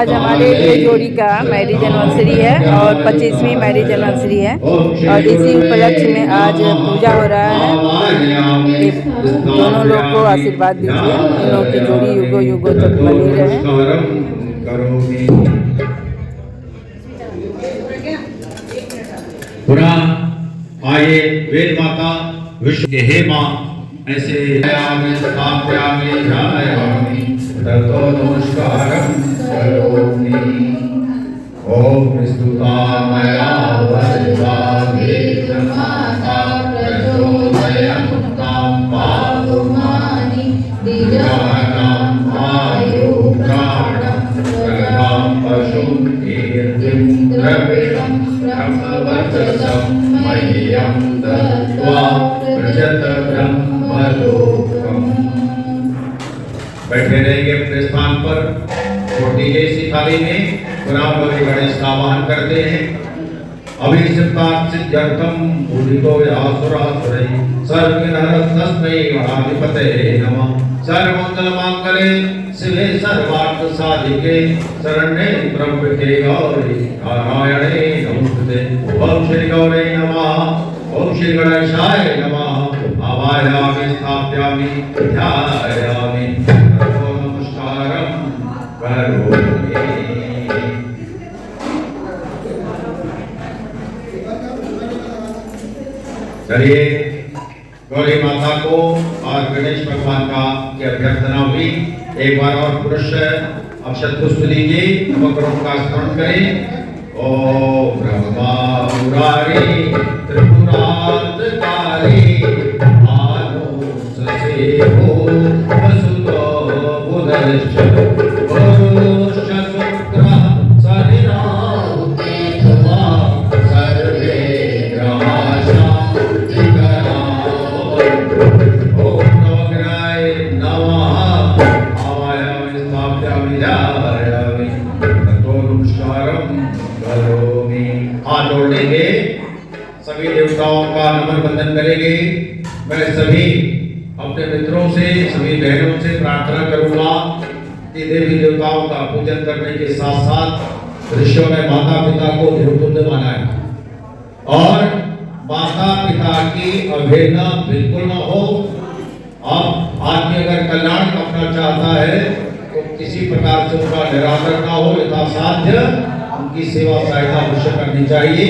आज हमारे ये जोड़ी का मैरिज एनिवर्सरी है और 25वीं मैरिज एनिवर्सरी है और इसी उपलक्ष्य में आज पूजा हो रहा है। ये दोनों लोग को आशीर्वाद दीजिए, इन लोगों की जोड़ी युगों युगों तक बनी रहे। पुनः आइए वेद माता विश्व के हे माँ ऐसे नमस्कारं करोमि। ओम स्तुतामया वैवाहे माता प्रचोदयन्तां पातुमानि दिव्यानां आयु प्राणं प्रदां पशुं कीर्तिं द्रविणं ब्रह्मवचसं मह्यं दत्त्वा व्रजत ब्रह्मलोकम्। बैठे रहेंगे अपने स्थान पर। छोटी जैसी थाली में गुलाब गौरी गणेश का आवाहन करते हैं। अभिषिक्तात् सिद्ध्यर्थम पूजितो यासुरासुरै सर्वविघ्नहरस्तस्मै गणाधिपतये नमः। सर्वमंगलमांगल्ये शिवे सर्वार्थ साधिके शरण्ये त्र्यंबके गौरी नारायणे नमोस्तुते। ओम श्री गौरी नमः। ओम श्री गणेशाय नमः। आवाहयामि स्थापयामि ध्यायामि नमस्कारं करोमि। चलिए गौरी माता को और गणेश भगवान का की अभ्यर्थना हुई। एक बार और पुरुष अक्षत पुष्प लीजिए, नवग्रहों का स्मरण करें। ओम ब्रह्मा मुरारी त्रिपुरांतकारी आनुससेहो वसुतो बुधश्च वरुणश्च शुक्रः शनिराहुते धुमा सर्वे ग्रहाः शान्तिकरा। ओम नवग्रहाय नमः। आवाहयामि स्थापयामि ध्यायामि ततो नमस्कारं करोमि। हाथ जोड़ लेंगे, सभी देवताओं का नमन बंदन करेंगे। मैं सभी अपने मित्रों से, सभी बहनों से प्रार्थना करूंगा कि देवी देवताओं का पूजन करने के साथ साथ ऋषियों ने माता पिता को ध्रुवतुल्य माना है और माता पिता की अवहेलना बिल्कुल न हो। अब आदमी अगर कल्याण करना चाहता है तो किसी प्रकार से उनका निरादर न हो, यथासाध्य उनकी सेवा सहायता अवश्य करनी चाहिए।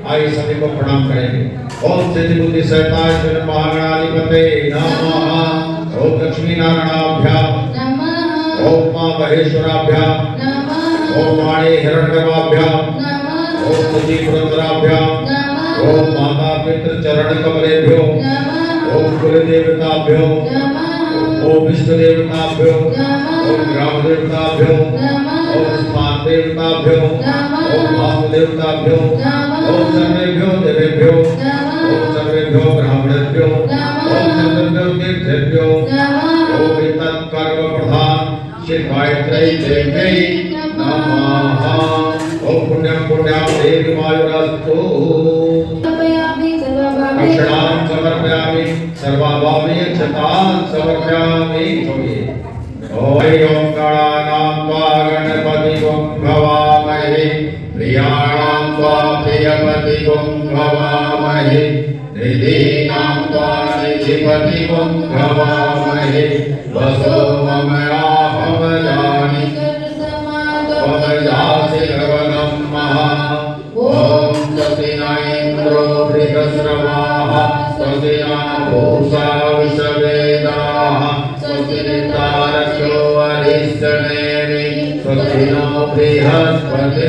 आइए सभी को प्रणाम करेंगे। ओम सिद्धि बुद्धि सहिताय श्री महागणाधिपते नमः। ओम लक्ष्मी नारायणाभ्याम नमः। ओम मां महेश्वराभ्याम नमः। ओम वाणी हिरण्यगर्भाभ्याम नमः। ओम बुद्धि पुरंदराभ्याम नमः। ओम माता पितृ चरण कमलेभ्यो नमः। ओम कुल देवताभ्यो नमः। ओम इष्ट देवताभ्यो नमः। ओम ग्राम देवताभ्यो नमः। ओम स्थान देवताभ्यो नमः। ओम वास्तु देवताभ्यो नमः। ओम सर्वेभ्यो देवेभ्यो नमः। ओम सर्वेभ्यो ब्राह्मणेभ्यो नमः। ओम सर्वेभ्यो तीर्थेभ्यो नमः। ओम तत्कर्म प्रधान श्री गायत्री देव्यै नमः। ओम पुण्यं पुण्यं देवी मायुरास्तु। दक्षिणां समर्पयामि सर्वाभावे क्षतां समर्पयामि। ओम गणानां त्वा गणपतिं भवामहे प्रियाणां त्वा प्रियपतिं भवामहे निधीनां त्वा निधिपतिं भवामहे वसो ममयाहं जानि त्वमजासि लवनं महा। ओम स्वस्ति न इन्द्रो बृहस्रवाः स्वस्ति नः पूषा विश्ववेदाः स्वस्ति नस्तारस्यो अरिष्टनेमि स्वस्ति नो बृहस्पतिर्दधातु।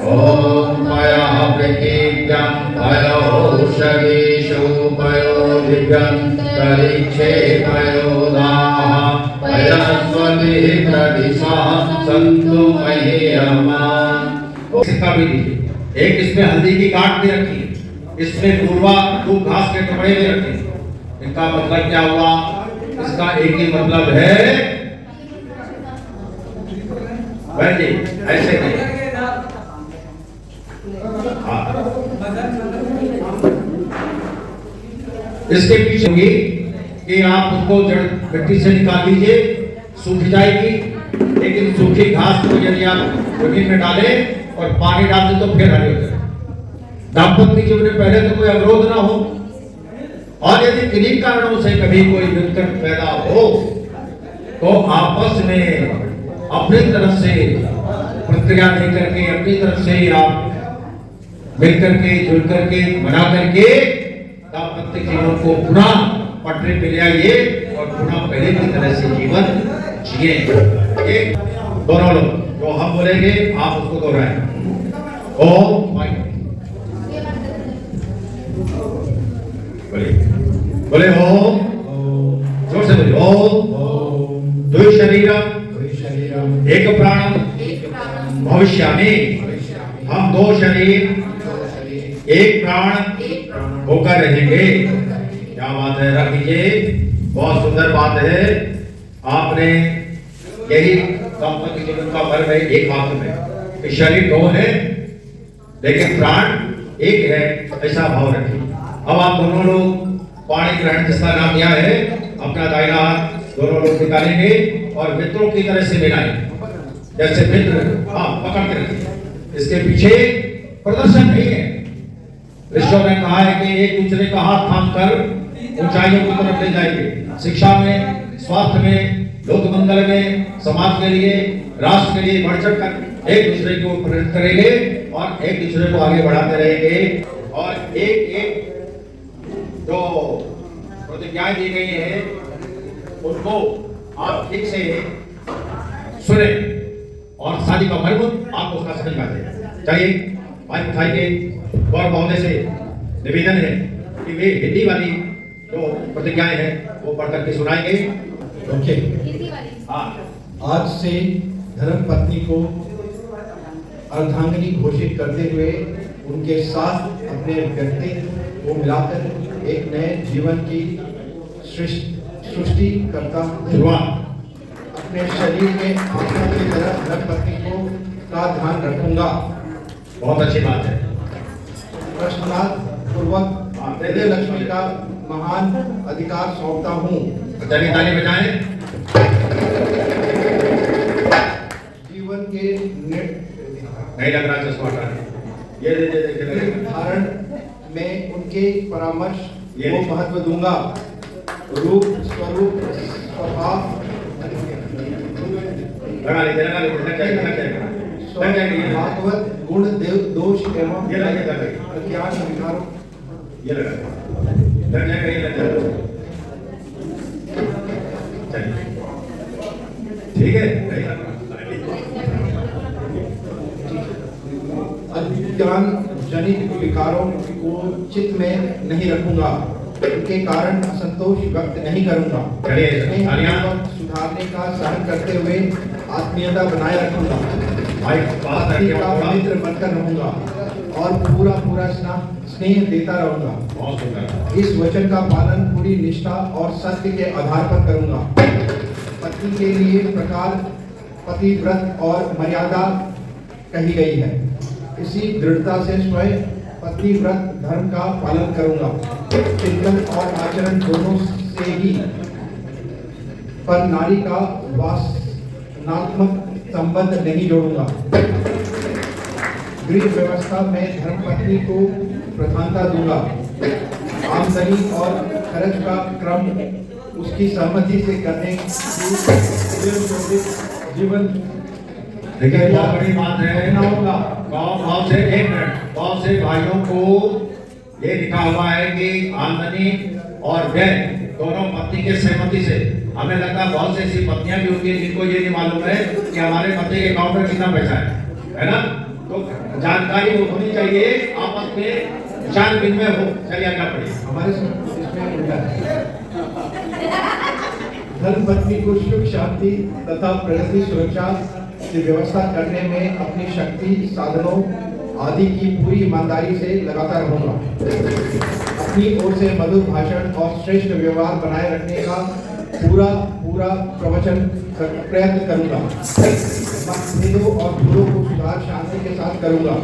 ओम पयः प्रकीर्त्यं पयोषधीषु पयोदिव्यं तरिक्षे पयोदाः पयस्वतिः प्रदिशः सन्तु मह्यमान्। सिक्का भी दीजिए। एक इसमें हल्दी की गांठ भी रखी, इसमें दूर्वा दूब घास के टुकड़े भी रखे। इनका मतलब क्या हुआ? इसका एक ही मतलब है जी ऐसे नहीं। इसके पीछे होगी कि आप उसको जड़ मिट्टी से निकाल लीजिए, सूख जाएगी, लेकिन सूखी घास को यदि आप जमीन में डालें और पानी डाल दें तो फिर हरी हो जाए। दाम्पत्य जीवन में पहले तो कोई अवरोध ना हो, और यदि किन्हीं कारणों से कभी कोई विघटन पैदा हो तो आपस में अपनी तरफ से प्रतिक्रिया दे करके, अपनी तरफ से आप मिल करके, जुल करके, मना करके दाम्पत्य जीवन को पुनः पटरी पे ले आइए और पुनः पहले की तरह से जीवन जिए। एक दोनों लोग जो हम बोलेंगे आप उसको दोहराएं। ओम बोले ओम, जोर से बोले ओम। द्वि शरीरम एक प्राणम भविष्यामि। हम दो शरीर एक प्राण होकर रहेंगे। क्या बात है, रख लीजिए, बहुत सुंदर बात है। आपने यही दाम्पत्य जीवन का मर्म है एक वाक्य में कि शरीर दो है लेकिन प्राण एक है, ऐसा भाव रखिए। अब आप दोनों लोग पाणी ग्रहण जिसका नाम दिया है, अपना दाहिना हाथ दोनों लोग निकालेंगे और मित्रों की तरह से मिलाएंगे, जैसे मित्र पकड़ के रखिए। इसके पीछे प्रदर्शन नहीं है। ऋषियों ने कहा है कि एक दूसरे का हाथ थाम कर ऊंचाइयों की तरफ ले जाएंगे। शिक्षा में, स्वास्थ्य में, लोक मंगल में, समाज के लिए, राष्ट्र के लिए बढ़ चढ़ कर एक दूसरे को प्रेरित करेंगे और एक दूसरे को आगे बढ़ाते रहेंगे। और एक एक जो प्रतिज्ञाएं दी गई है उनको आप ठीक से सुने और शादी का मर्म आप उसका समझ पाते। चलिए भाई उठाइए, और महोदय से निवेदन है कि वे हिंदी वाली जो प्रतिज्ञाएं हैं वो पढ़ करके सुनाएंगे। ओके। हाँ, आज से धर्म पत्नी को अर्धांगिनी घोषित करते हुए उनके साथ अपने व्यक्तित्व को मिलाकर एक नए जीवन की सृष्टि करता हूँ। अपने शरीर में आत्मा की तरह धर्म पत्नी को का ध्यान रखूंगा। बहुत अच्छी बात है। प्रश्नार्थ पूर्वक हृदय लक्ष्मी का महान अधिकार सौंपता हूँ। चलिए ताली बजाएं। जीवन के नहीं लग रहा चश्मा हटाने। ये निर्धारण में उनके परामर्श को महत्व दूंगा। रूप, स्वरूप, स्वभाव, भागवत गुण, देव दोष एवं प्रज्ञान विकारों ठीक है। अज्ञान जनित विकारों को चित्त में नहीं रखूंगा। उनके कारण असंतोष व्यक्त नहीं करूंगा। सुधारने का सहन करते हुए आत्मीयता बनाए रखूंगा। मित्र बनकर रहूंगा और पूरा स्नेह देता रहूंगा। इस वचन का पालन पूरी निष्ठा और सत्य के आधार पर करूंगा। पत्नी के लिए प्रकार पतिव्रत और मर्यादा कही गई है। इसी दृढ़ता से स्वयं पत्नी व्रत धर्म का पालन करूंगा। चिंतन और आचरण दोनों से ही पर नारी का वासनात्मक संबंध नहीं जोड़ूंगा। गृह व्यवस्था में धर्म पत्नी को प्रधानता दूंगा। आमदनी और खर्च का क्रम उसकी सहमति से करने की जीवन देखिए बहुत बड़ी बात है। गाँव से एक मिनट, गाँव से भाइयों को ये लिखा हुआ है कि आमदनी और व्यय दोनों पत्नी के सहमति से। हमें लगता है बहुत सी ऐसी पत्नियां भी होती है जिनको ये नहीं मालूम है कि हमारे पति के अकाउंट में कितना पैसा है ना। तो जानकारी होनी चाहिए, आपस में विचार विनिमय हो। चलिए आगे पढ़िए। हमारे इसमें उल्टा है। धर्म पत्नी को सुख शांति तथा प्रगति सुरक्षा की व्यवस्था करने में अपनी शक्ति साधनों आदि की पूरी ईमानदारी से लगातार रहूंगा। अपनी ओर से मधुर भाषण और श्रेष्ठ व्यवहार बनाए रखने का पूरा प्रयत्न करूंगा। मतभेदों और भूलों को सुधार शांति के साथ करूंगा।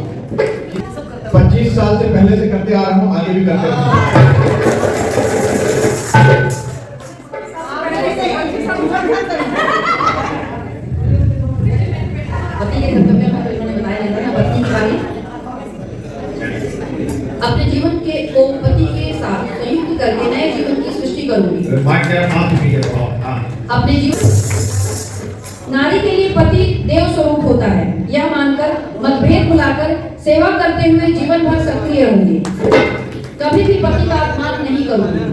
25 साल से पहले से करते आ रहा हूँ, आगे भी करते रहूंगा। माइक तेरा हाथ भी है थोड़ा, हाँ। अपने जीवन नारी के लिए पति देव स्वरूप होता है, यह मानकर मतभेद भुलाकर सेवा करते हुए जीवन भर सक्रिय रहूंगी। कभी भी पति का अपमान नहीं करूंगी।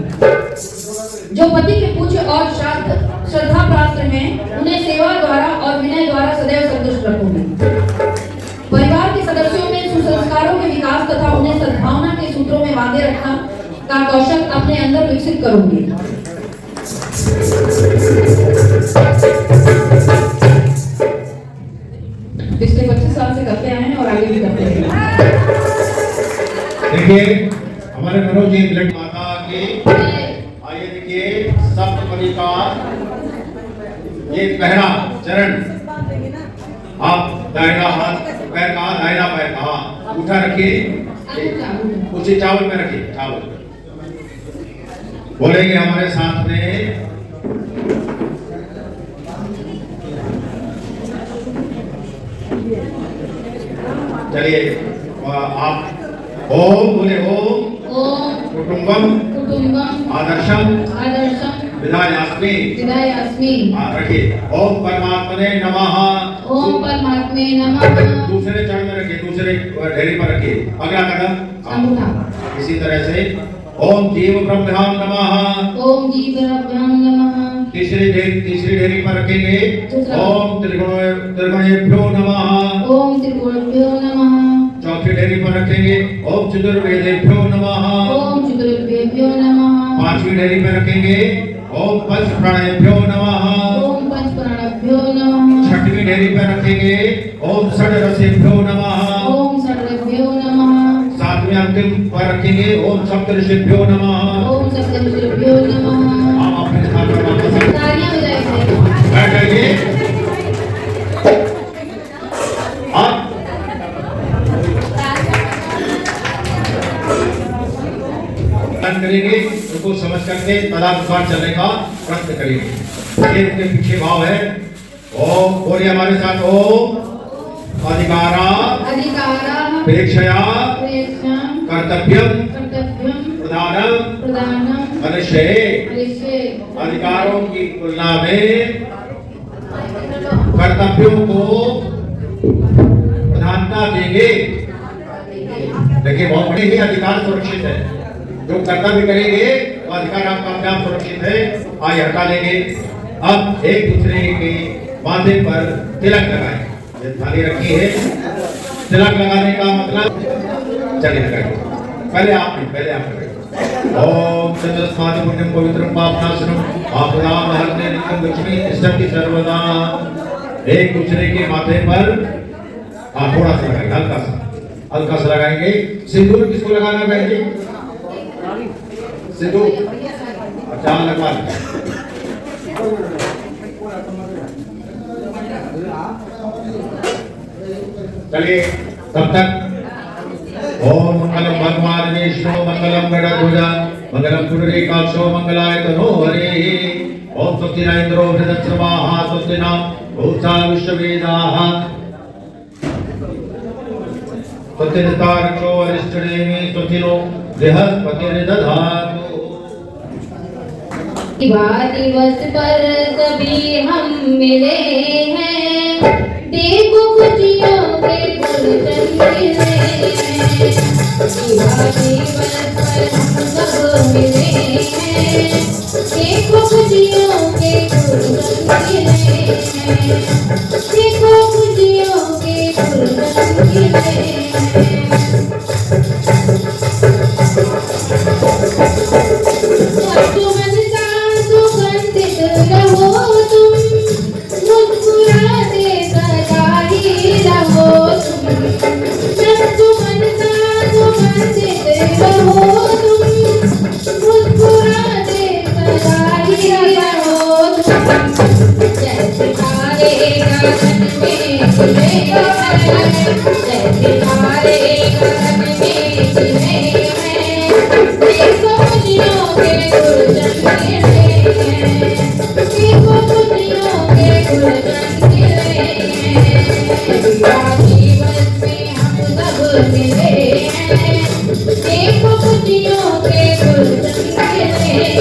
जो पति के पूज्य और श्रद्धा पात्र हैं, उन्हें सेवा द्वारा और विनय द्वारा सदैव संतुष्ट रखूंगी। परिवार के सदस्यों में सुसंस्कारों के विकास तथा उन्हें सद्भावना के सूत्रों में बांधे रखना का कौशल अपने अंदर विकसित करूंगी। पिछले 25 साल से करते आए हैं और आगे भी करते हैं। देखिए हमारे मनोज जी ब्लड माता की आइए देखिए सप्तपदी का ये पहला चरण, आप दाहिना हाथ पैर का दाहिना पैर का उठा रखिए, उसी चावल में रखिए, चावल बोलेंगे हमारे साथ में। चलिए आप ओम बोले ओम कुटुंबम आदर्शम विधायास्मि। रखिए ओम परमात्मने नमः। दूसरे चरण में रखिए, दूसरे ढेरी पर रखिए। अगला कदम इसी तरह से ओम जीव ब्रह्मां नमः। तीसरी ढेरी पर रखेंगे ओम त्रिगुणेभ्यो नमः। चौथी ढेरी पर रखेंगे ओम चतुर्वेदेभ्यो नमः। पांचवी ढेरी पर रखेंगे ओम पंच प्राणेभ्यो नमः। छठवीं ढेरी पर रखेंगे ओम षड रसेभ्यो नमः। सातवीं अंतिम पर रखेंगे ओम सप्त ऋषिभ्यो नमः। आप अपने स्थान पर वापस बैठ जाइए। अब करेंगे उसको समझ करके तदानुसार चलने का प्रयत्न करेंगे। ये उसके पीछे भाव है ओम, बोलिए हमारे साथ ओम अधिकारा प्रेक्षया कर्तव्यम प्रदानम मनुष्य। अधिकारों की तुलना में कर्तव्यों को प्रधानता देंगे। देखिए बहुत बड़े ही अधिकार सुरक्षित है, जो कर्तव्य करेंगे वो अधिकार आपका अपने आप सुरक्षित है। आइए हटा लेंगे। अब एक दूसरे के माथे पर तिलक लगाएं। ये थाली रखी है, तिलक लगाने का मतलब चलिए लगाइए। पहले आप करें। ओम चतुस्मादि पुण्यम पवित्रम पापनाशनम आपदाम हरते नित्यम लक्ष्मी तिष्ठति सर्वदा। एक दूसरे के माथे पर थोड़ा सा लगाएंगे, हल्का सा लगाएंगे। सिंदूर किसको लगाना है? सिंदूर अच्छा लगवा चलिए तब तक ओम मंगलम भगवान विष्णु मंगलम गरुड़ मंगलम पुंडरीकाक्षो मंगलाय तनो हरे। ओम स्वस्ति न इंद्रो बृहस्पतिर्वाः स्वस्ति न भूषा विश्ववेदाः स्वस्ति नस्तारक्षो अरिष्टनेमि स्वस्ति नो बृहस्पतिर्दधातु। दिवस पर कभी हम मिले हैं, देखो खुशियों के गुलशन खिले हैं। दिवस पर हम सब मिले हैं, देखो खुशियों के गुलशन खिले हैं। देखो खुशियों के गुलशन खिले हैं। रहो तुम मुस्कुराते सदा ही रहो तुम। मन सा सुगंधित रहो तुम मुस्कुराते सदा ही रहो तुम। जैसे तारे गगन में खिले हैं, जैसे तारे गगन में खिले हैं। देखो खुशियों के गुलशन खिले हैं, देखो खुशियों के गुलशन खिले हैं। जीवन में हम सब मिले हैं, देखो खुशियों के गुलशन खिले हैं।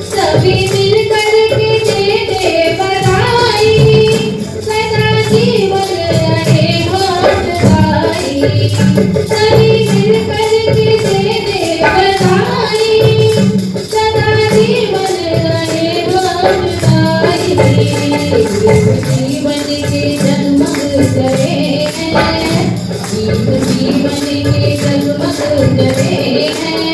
सभी मिल करके दे दे बधाई, सदा जीवन रहे होठ गाई। सभी मिल करके दे दे बधाई, सदा जीवन रहे होठ गाई। जीवन के जगमग करे हैं, जीवन के जगमग करे हैं।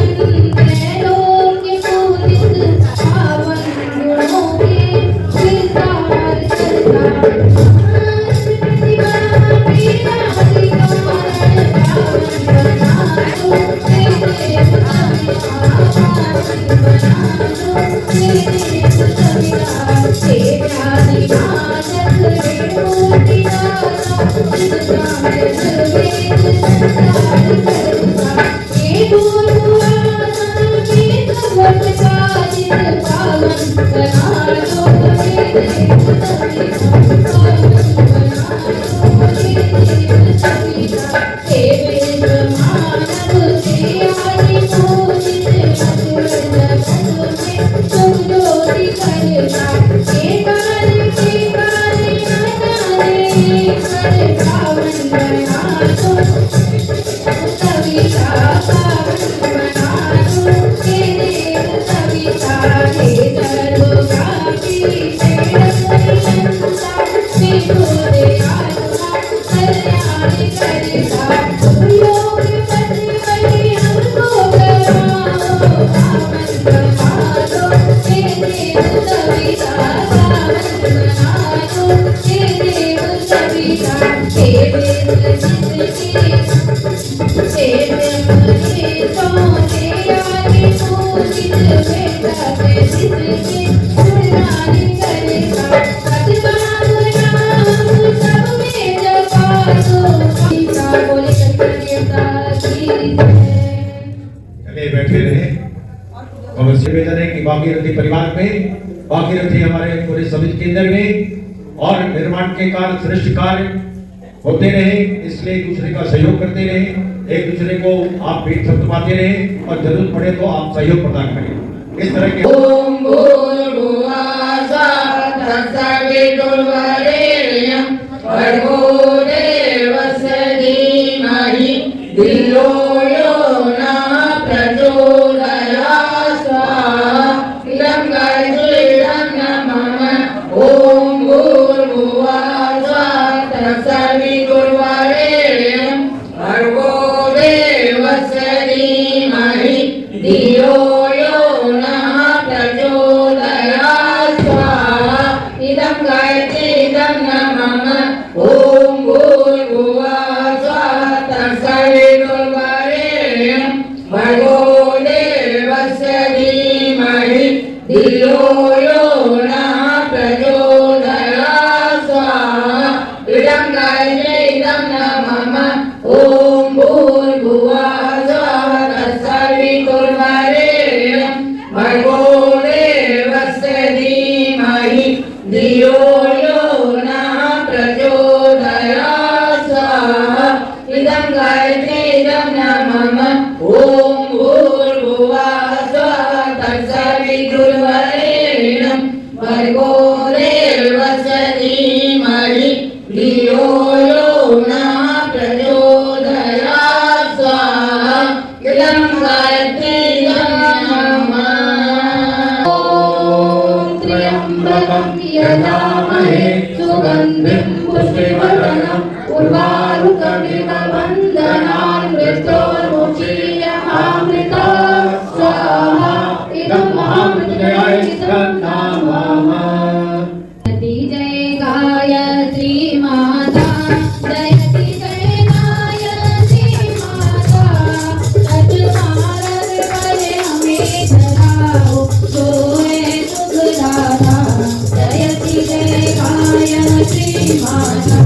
त्रैलोक पूजित पावन गुणों के विस्तार चले बैठे रहे और निवेदन है कि भागीरथी परिवार में, भागीरथी हमारे पूरे सभी केंद्र में और निर्माण के कार्य श्रेष्ठ कार्य होते रहे, इसलिए एक दूसरे का सहयोग करते रहे, एक दूसरे को आप पीठ थपथपाते रहे और जरूरत पड़े तो आप सहयोग प्रदान करें। इस तरह के ओम भूर्भुवः स्वः तत्सवितुर्वरेण्यं भर्गो देवस्य धीमहि धियो यो नः प्रचोदयात् स्वाहा इदं कर्तुं नमः। ओम भूर्भुवः स्वः तत्सवितुर्वरेण्यं भर्गो देवस्य धीमहि धियो यो नः प्रचोदयात् स्वाहा इदं कर्तुं नमः। ओम भूर्भुवः स्वः तत्सवितुर्वरेण्यं भर्गो देवस्य धीमहि धियो यो नः प्रचोदयात् स्वाहा इदं कर्तुं नमः। ओम भूर्भुवः स्वः तत्सवितुर्वरेण्यं भर्गो देवस्य धीमहि धियो यो नः प्रचोदयात् स्वाहा इदं कर्तुं नमः। ओम भूर्भुवः स्वः तत्सवितुर्वरेण्यं भर्गो देवस्य धीमहि धियो यो नः प्रचोदयात् स्वाहा इदं कर्तुं नमः। ॐ त्र्यम्बकं यजामहे सुगन्धिं पुष्टिवर्धनम् उर्वारुकमिव वन्दनान् मृत्योर्मुक्षीयमामृता स्वाहा इदं महामृत्युञ्जयाय नमः। जय गायत्री माता जयति जय गायत्री माता सतमारर पर हमें धराओ जो है सुखदाता। जयति जय गायत्री माता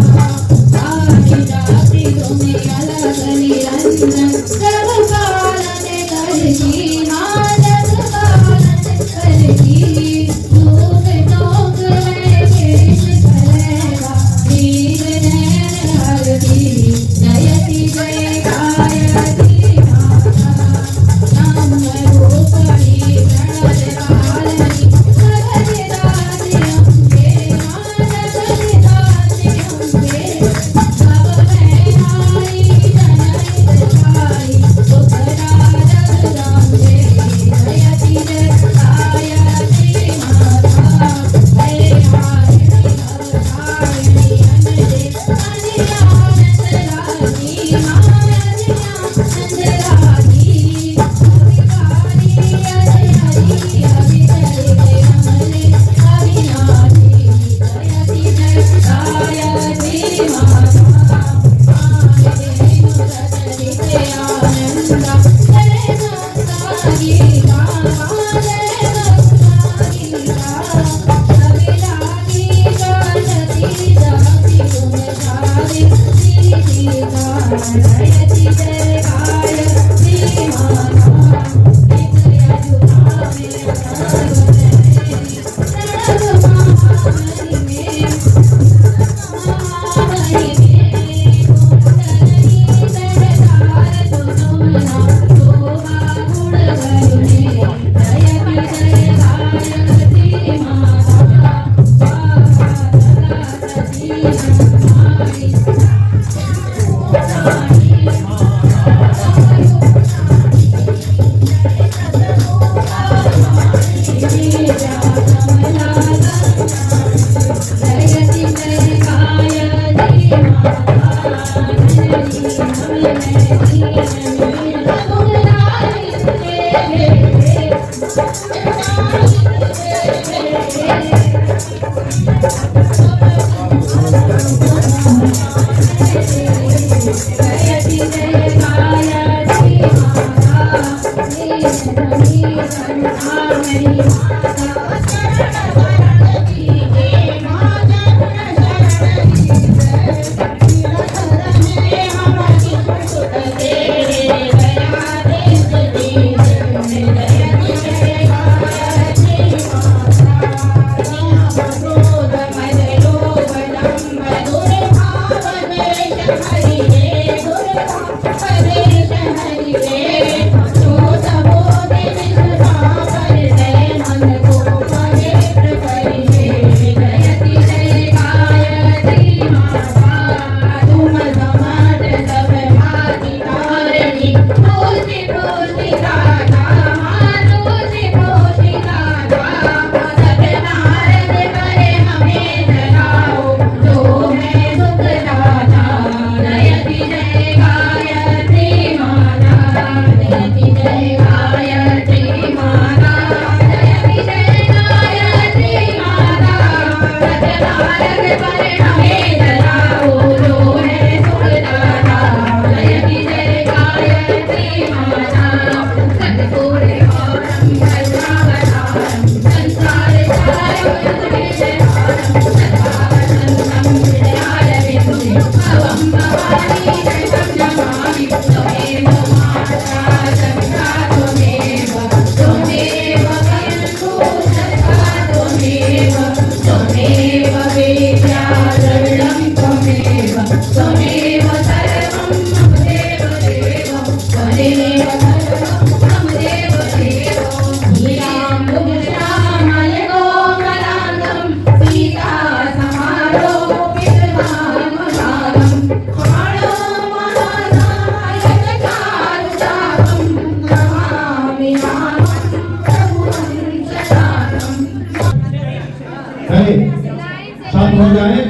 सब हो जाए।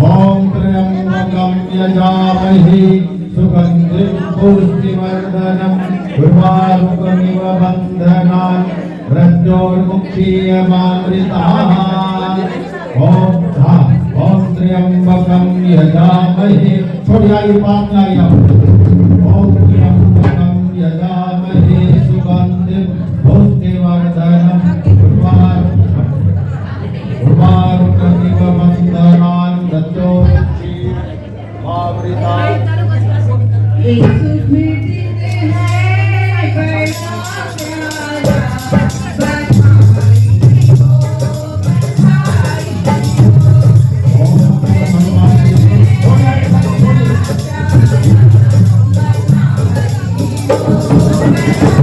ओम त्र्यंबकं यजामहे सुगंधिं पुष्टिवर्धनम् उर्वारुकमिव बन्धनान् मृत्योर्मुक्षीयमामृताः। ओम त्र्यंबकं यजामहे छोड़ जाइए पाप ना आइए। ओम त्र्यंबकं यजामहे सुगंधिं पुष्टिवर्धनम् उर्वारुकमिव बन्धनान् Thank you.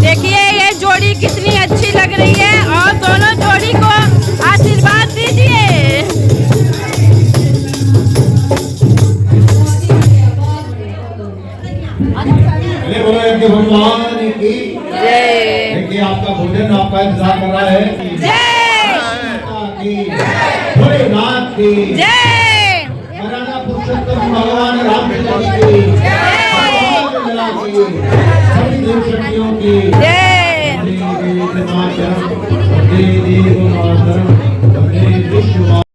देखिए ये जोड़ी कितनी अच्छी लग रही है और दोनों जोड़ी को आशीर्वाद दीजिए। बोलो यज्ञ भगवान की जय। देखिए आपका भोजन आपका इंतजार कर रहा है। जय भोलेनाथ की जय महाराजा पुरुषोत्तम भगवान रामचंद्र की भगवान की सभी देव शक्तियों की जय। देवी